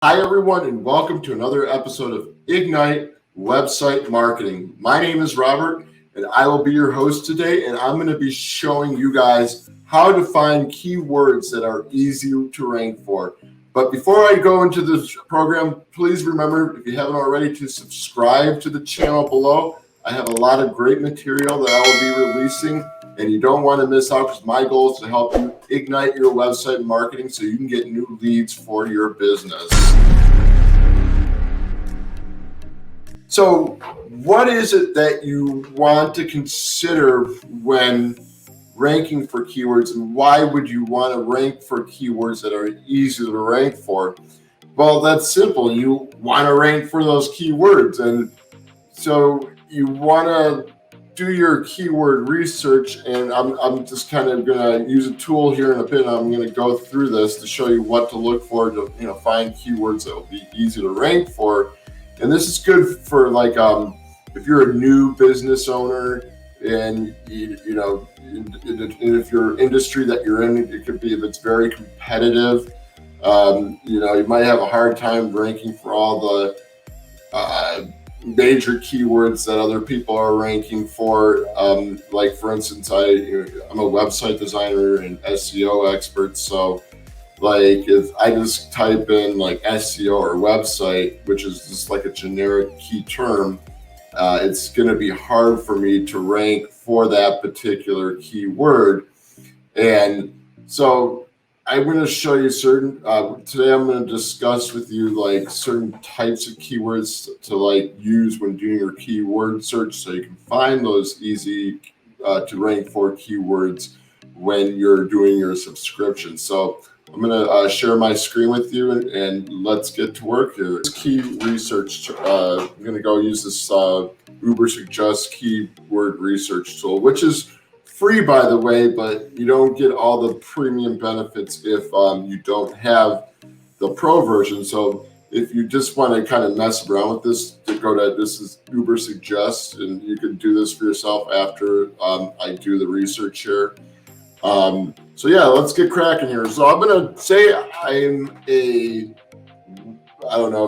Hi, everyone, and welcome to another episode of Ignite Website Marketing. My name is Robert, and I will be your host today, and I'm going to be showing you guys how to find keywords that are easy to rank for. But before I go into this program, please remember, if you haven't already, to subscribe to the channel below. I have a lot of great material that I will be releasing, and you don't want to miss out because my goal is to help you ignite your website marketing so you can get new leads for your business. So what is it that you want to consider when ranking for keywords, and why would you want to rank for keywords that are easy to rank for? Well, that's simple. You want to rank for those keywords, and so you want to do your keyword research, and I'm just kind of going to use a tool here in a bit. I'm going to go through this to show you what to look for to find keywords that will be easy to rank for. And this is good for if you're a new business owner, and if your industry that you're in, it could be if it's very competitive. You might have a hard time ranking for all the major keywords that other people are ranking for. Like for instance, I'm a website designer and SEO expert, so like if I just type in like SEO or website, which is just like a generic key term, it's going to be hard for me to rank for that particular keyword. And so I'm going to show you today I'm going to discuss with you like certain types of keywords to use when doing your keyword search, so you can find those easy to rank for keywords when you're doing your subscription. So I'm going to share my screen with you, and let's get to work here. This key research, I'm going to go use this Ubersuggest keyword research tool, which is free, by the way, but you don't get all the premium benefits if you don't have the pro version. So if you just want to kind of mess around with this, this is Ubersuggest, and you can do this for yourself after I do the research here. So yeah, let's get cracking here. So I'm going to say I'm a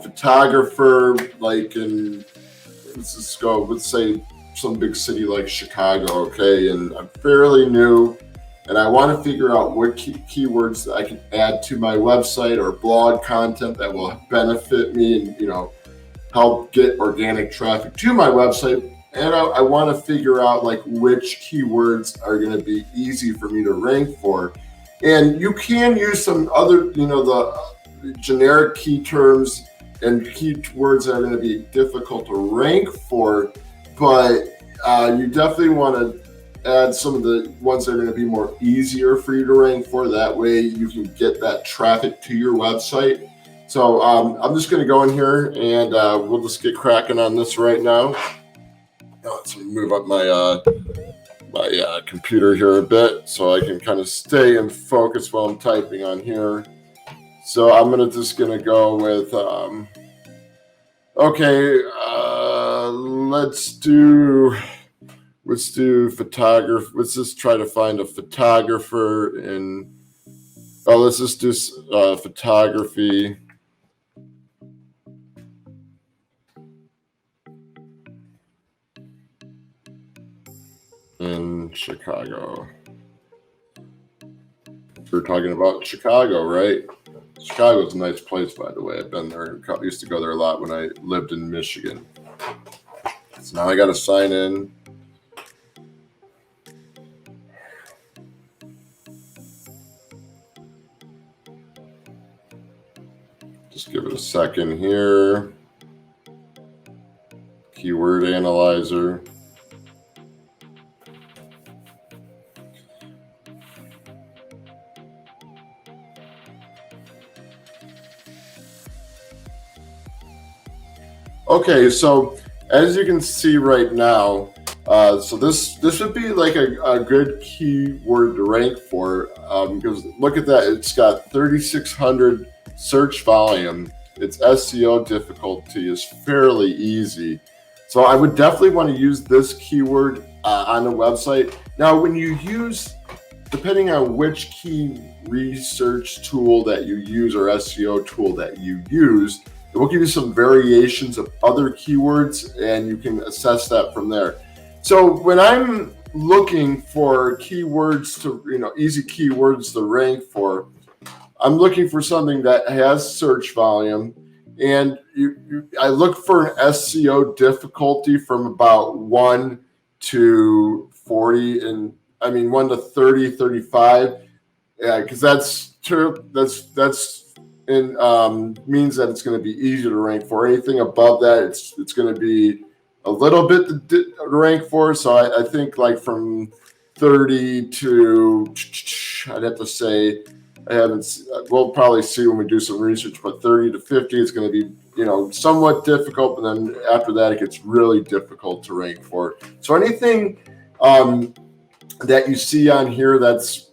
photographer, let's say some big city like Chicago, okay? And I'm fairly new, and I want to figure out what keywords that I can add to my website or blog content that will benefit me and, help get organic traffic to my website. And I want to figure out which keywords are going to be easy for me to rank for. And you can use some other, the generic key terms and keywords that are going to be difficult to rank for, but you definitely want to add some of the ones that are going to be more easier for you to rank for. That way you can get that traffic to your website. So I'm just going to go in here, and we'll just get cracking on this right now. Let's move up my computer here a bit so I can kind of stay in focus while I'm typing on here. So I'm just gonna go with let's do photographer. Let's just try to find a photographer, and let's just do photography. In Chicago. We're talking about Chicago, right? Chicago's a nice place, by the way. I've been there. I used to go there a lot when I lived in Michigan. So now I got to sign in. Just give it a second here. Keyword analyzer. Okay, so as you can see right now, so this would be like a good keyword to rank for, because look at that, it's got 3,600 search volume. Its SEO difficulty is fairly easy. So I would definitely want to use this keyword on a website. Now, when you use depending on which key research tool that you use or SEO tool that you use, it will give you some variations of other keywords, and you can assess that from there. So when I'm looking for keywords to, easy keywords to rank for, I'm looking for something that has search volume, and I look for an SEO difficulty from about 1 to 40, and 1 to 30, 35. Yeah, because that's means that it's going to be easier to rank for. Anything above that, it's going to be a little bit to rank for. So I think like from 30 to, I'd have to say, we'll probably see when we do some research, but 30 to 50 is going to be, somewhat difficult. But then after that, it gets really difficult to rank for. So anything that you see on here that's,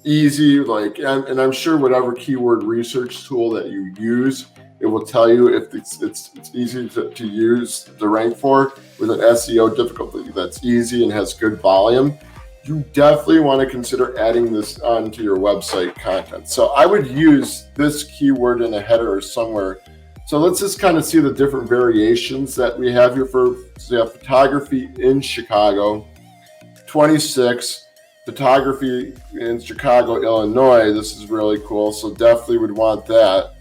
easy, and I'm sure whatever keyword research tool that you use, it will tell you if it's easy to use to rank for with an SEO difficulty that's easy and has good volume. You definitely want to consider adding this onto your website content. So I would use this keyword in a header or somewhere. So let's just kind of see the different variations that we have here for photography in Chicago, 26. Photography in Chicago, Illinois. This is really cool. So definitely would want that.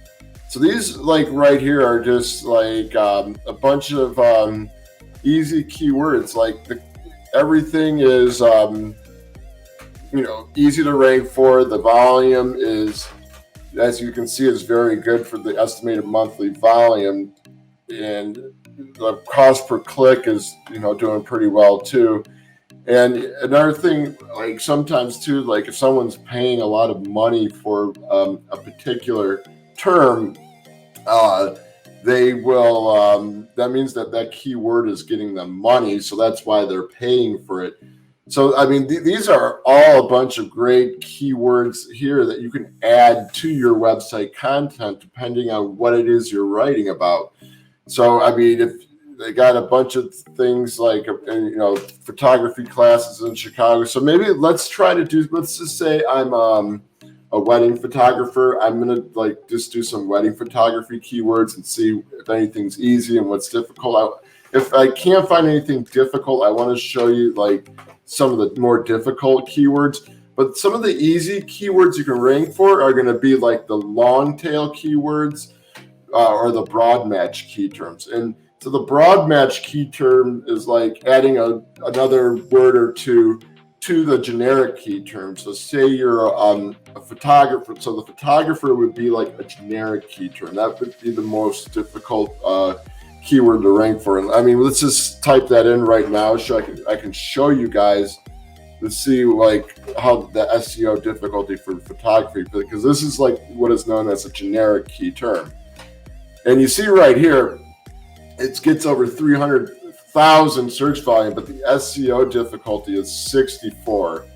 So these right here are just a bunch of easy keywords. Everything is easy to rank for. The volume is, as you can see, is very good for the estimated monthly volume, and the cost per click is doing pretty well too. And another thing, sometimes too, if someone's paying a lot of money for a particular term, they will, that means that keyword is getting them money. So that's why they're paying for it. So, these are all a bunch of great keywords here that you can add to your website content, depending on what it is you're writing about. So, if they got a bunch of things photography classes in Chicago. So maybe let's just say I'm a wedding photographer. I'm going to just do some wedding photography keywords and see if anything's easy and what's difficult. If I can't find anything difficult, I want to show you some of the more difficult keywords. But some of the easy keywords you can rank for are going to be the long tail keywords or the broad match key terms. And so the broad match key term is adding another word or two to the generic key term. So say you're a photographer. So the photographer would be a generic key term. That would be the most difficult keyword to rank for. And let's just type that in right now so I can show you guys to see how the SEO difficulty for photography, because this is what is known as a generic key term. And you see right here, it gets over 300,000 search volume, but the SEO difficulty is 64.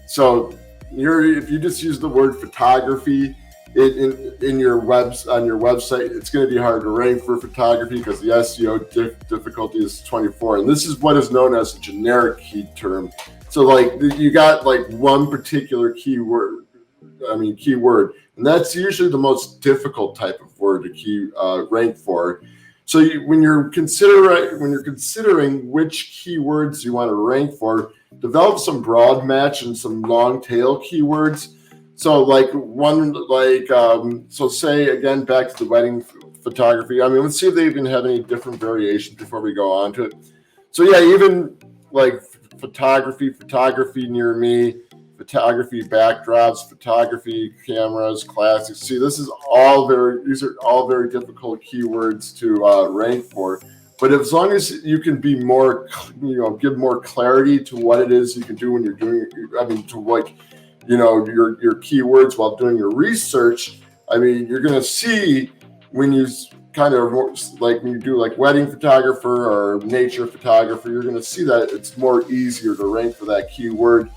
So if you just use the word photography on your website, it's going to be hard to rank for photography because the SEO difficulty is 24. And this is what is known as a generic key term. So you got one particular keyword, and that's usually the most difficult type of word to rank for. So when you're considering which keywords you want to rank for, develop some broad match and some long tail keywords. So so say again, back to the wedding photography. Let's see if they even have any different variations before we go on to it. So yeah, even photography near me, photography backdrops, photography cameras, classics. See, these are all very difficult keywords to rank for. But as long as you can be more, give more clarity to what it is you can do when you're doing, your keywords while doing your research. You're going to see when you kind of when you do wedding photographer or nature photographer, you're going to see that it's more easier to rank for that keyword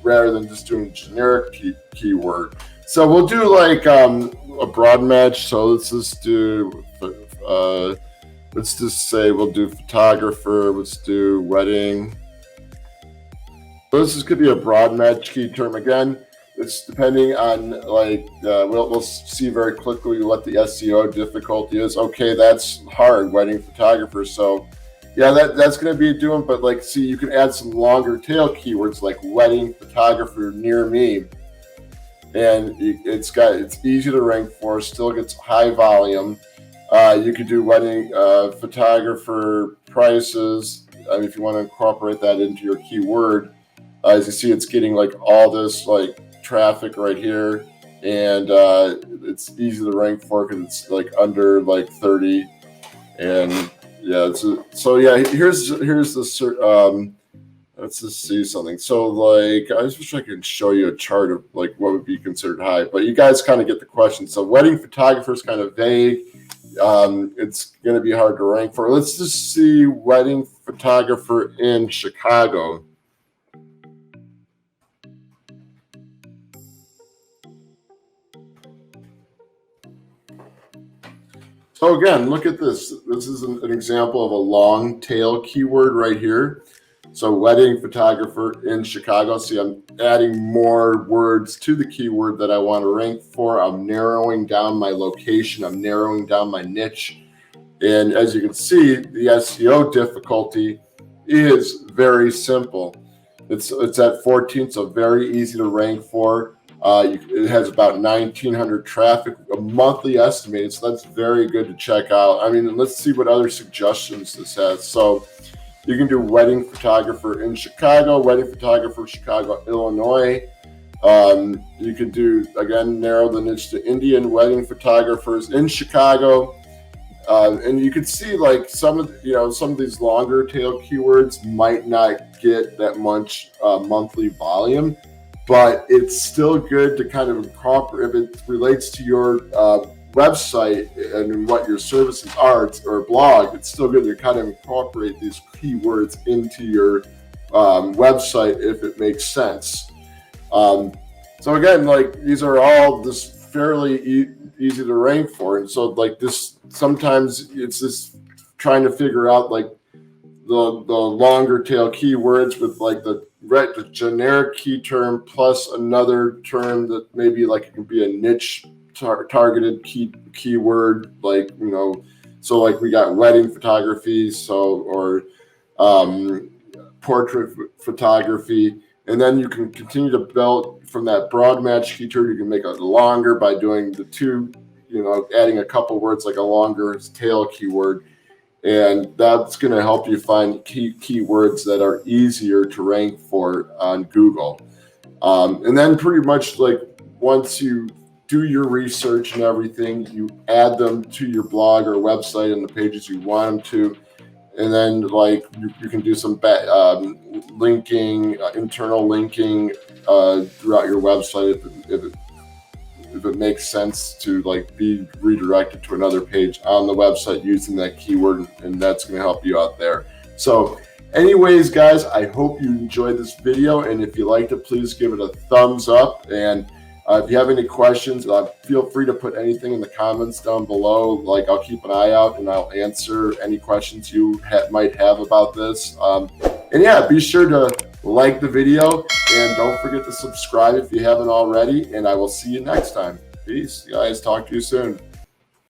rather than just doing generic keyword. So we'll do a broad match. So let's just do let's just say we'll do photographer, let's do wedding This could be a broad match key term. Again, it's depending on like, we'll see very quickly what the SEO difficulty is. Okay, that's hard, wedding photographer. So yeah, that's going to be doing, but like, see, you can add some longer tail keywords like wedding photographer near me. And it's easy to rank for, still gets high volume. You could do wedding photographer prices. If you want to incorporate that into your keyword. As you see, it's getting like all this like traffic right here, and it's easy to rank for because it's like under like 30. And yeah, so yeah, here's the let's just see something. So like, I just wish I could show you a chart of like what would be considered high, but you guys kind of get the question. So wedding photographer is kind of vague. It's going to be hard to rank for. Let's just see wedding photographer in Chicago. So again, look at this. This is an example of a long tail keyword right here. So wedding photographer in Chicago. See, I'm adding more words to the keyword that I want to rank for. I'm narrowing down my location. I'm narrowing down my niche. And as you can see, the SEO difficulty is very simple. It's at 14, so very easy to rank for. It has about 1,900 traffic, a monthly estimated, so that's very good to check out. I mean, let's see what other suggestions this has. So you can do wedding photographer in Chicago, wedding photographer Chicago, Illinois. You could do, again, narrow the niche to Indian wedding photographers in Chicago. And you could see like some of these longer tail keywords might not get that much monthly volume, but it's still good to kind of incorporate, if it relates to your website and what your services are or blog. It's still good to kind of incorporate these keywords into your website if it makes sense. So again, like, these are all just fairly easy to rank for, and so like this, sometimes it's just trying to figure out like the longer tail keywords with like the generic key term plus another term that maybe like it could be a niche targeted keyword, like, so like we got wedding photography, or portrait photography, and then you can continue to build from that broad match key term. You can make it longer by doing the two, adding a couple words like a longer tail keyword, and that's going to help you find keywords that are easier to rank for on Google. And then pretty much like once you do your research and everything, you add them to your blog or website and the pages you want them to. And then like you can do some linking, internal linking throughout your website if it makes sense to like be redirected to another page on the website using that keyword, and that's going to help you out there. So anyways, guys, I hope you enjoyed this video, and if you liked it, please give it a thumbs up. And if you have any questions, feel free to put anything in the comments down below. Like, I'll keep an eye out and I'll answer any questions you might have about this. And yeah, be sure to like the video and don't forget to subscribe if you haven't already. And I will see you next time. Peace, guys. Talk to you soon.